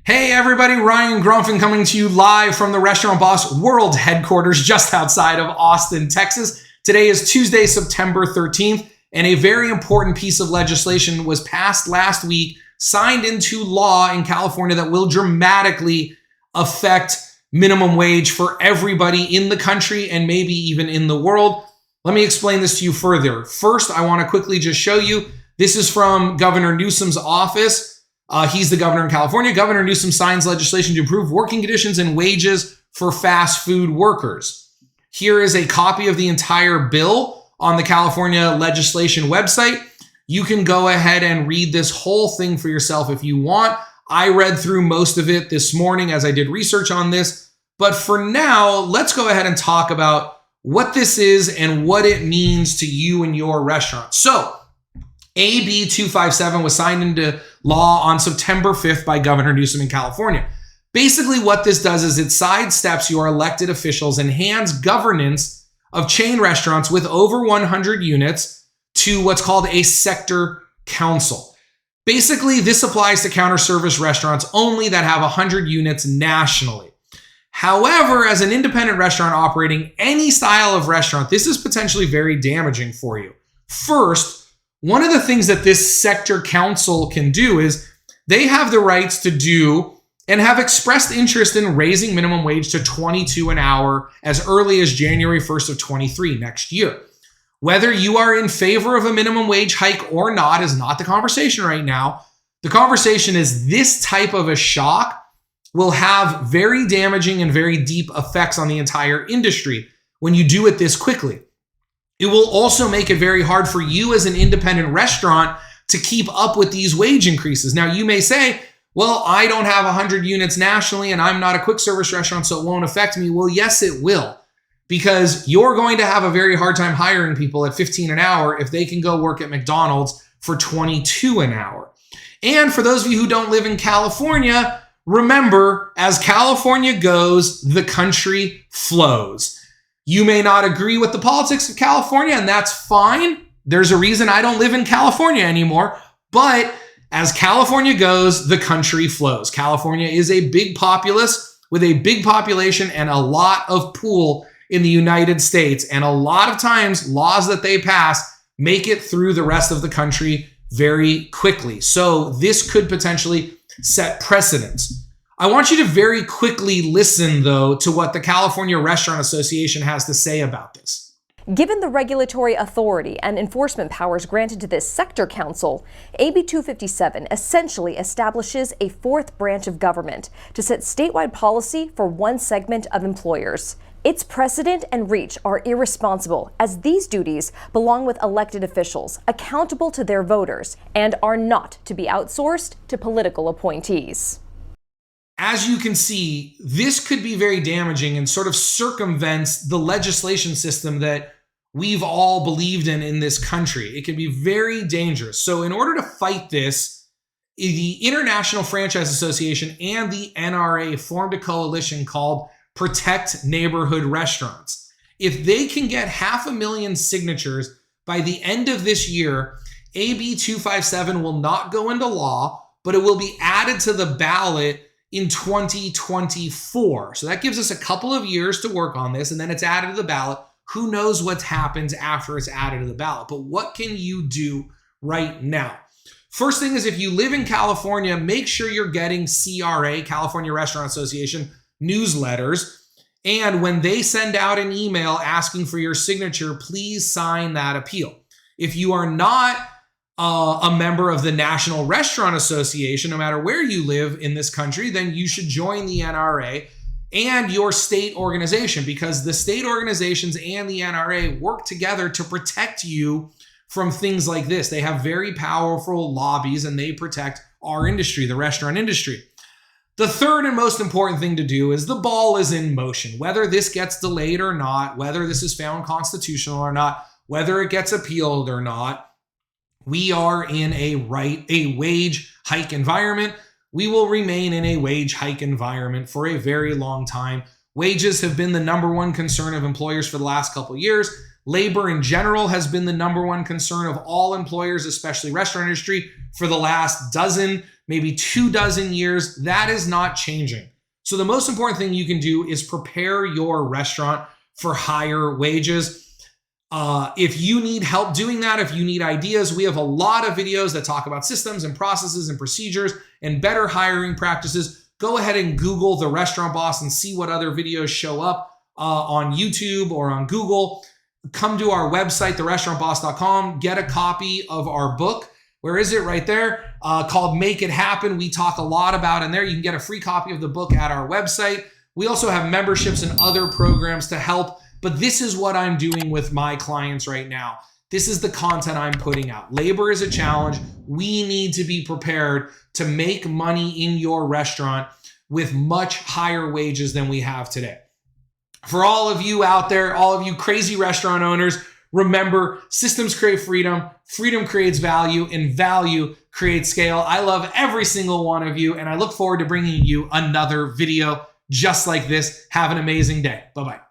Hey everybody, Ryan Gromfin coming to you live from the Restaurant Boss World Headquarters just outside of Austin, Texas. Today is Tuesday, September 13th, and a very important piece of legislation was passed last week, signed into law in California that will dramatically affect minimum wage for everybody in the country and maybe even in the world. Let me explain this to you further. First, I want to quickly just show you, this is from Governor Newsom's office. He's the governor in California. Governor Newsom signs legislation to improve working conditions and wages for fast food workers. Here is a copy of the entire bill on the California legislation website. You can go ahead and read this whole thing for yourself if you want. I read through most of it this morning as I did research on this. But for now, let's go ahead and talk about what this is and what it means to you and your restaurant. So, AB 257 was signed into law on September 5th by Governor Newsom in California. Basically, what this does is it sidesteps your elected officials and hands governance of chain restaurants with over 100 units to what's called a sector council. Basically, this applies to counter service restaurants only that have 100 units nationally. However, as an independent restaurant operating any style of restaurant, this is potentially very damaging for you. First, one of the things that this sector council can do is they have the rights to do and have expressed interest in raising minimum wage to $22 an hour as early as January 1st of 23 next year. Whether you are in favor of a minimum wage hike or not is not the conversation right now. The conversation is this type of a shock will have very damaging and very deep effects on the entire industry when you do it this quickly. It will also make it very hard for you as an independent restaurant to keep up with these wage increases. Now, you may say, well, I don't have 100 units nationally and I'm not a quick service restaurant, so it won't affect me. Well, yes, it will, because you're going to have a very hard time hiring people at 15 an hour if they can go work at McDonald's for 22 an hour. And for those of you who don't live in California, remember, as California goes, the country flows. You may not agree with the politics of California, and that's fine. There's a reason I don't live in California anymore. But as California goes, the country flows. California is a big populace with a big population and a lot of pool in the United States. And a lot of times, laws that they pass make it through the rest of the country very quickly. So this could potentially set precedents. I want you to very quickly listen, though, to what the California Restaurant Association has to say about this. Given the regulatory authority and enforcement powers granted to this sector council, AB 257 essentially establishes a fourth branch of government to set statewide policy for one segment of employers. Its precedent and reach are irresponsible, as these duties belong with elected officials accountable to their voters and are not to be outsourced to political appointees. As you can see, this could be very damaging and sort of circumvents the legislation system that we've all believed in this country. It can be very dangerous. So in order to fight this, the International Franchise Association and the NRA formed a coalition called Protect Neighborhood Restaurants. If they can get 500,000 signatures by the end of this year, AB 257 will not go into law, but it will be added to the ballot in 2024. So that gives us a couple of years to work on this, and then it's added to the ballot. Who knows what happens after it's added to the ballot? But what can you do right now? First thing is, if you live in California, make sure you're getting CRA, California Restaurant Association, newsletters. And when they send out an email asking for your signature, please sign that appeal. If you are not a member of the National Restaurant Association, no matter where you live in this country, then you should join the NRA and your state organization, because the state organizations and the NRA work together to protect you from things like this. They have very powerful lobbies and they protect our industry, the restaurant industry. The third and most important thing to do is the ball is in motion. Whether this gets delayed or not, whether this is found constitutional or not, whether it gets appealed or not, we are in a wage hike environment. We will remain in a wage hike environment for a very long time. Wages have been the number one concern of employers for the last couple of years. Labor in general has been the number one concern of all employers, especially restaurant industry, for the last dozen maybe 24 years. That is not changing. So the most important thing you can do is prepare your restaurant for higher wages. If you need help doing that, if you need ideas, we have a lot of videos that talk about systems and processes and procedures and better hiring practices. Go ahead and Google The Restaurant Boss and see what other videos show up on YouTube or on Google. Come to our website, therestaurantboss.com, get a copy of our book. Where is it? Right there, called Make It Happen. We talk a lot about in there. You can get a free copy of the book at our website. We also have memberships and other programs to help. But this is what I'm doing with my clients right now. This is the content I'm putting out. Labor is a challenge. We need to be prepared to make money in your restaurant with much higher wages than we have today. For all of you out there, all of you crazy restaurant owners, remember, systems create freedom, freedom creates value, and value creates scale. I love every single one of you, and I look forward to bringing you another video just like this. Have an amazing day. Bye-bye.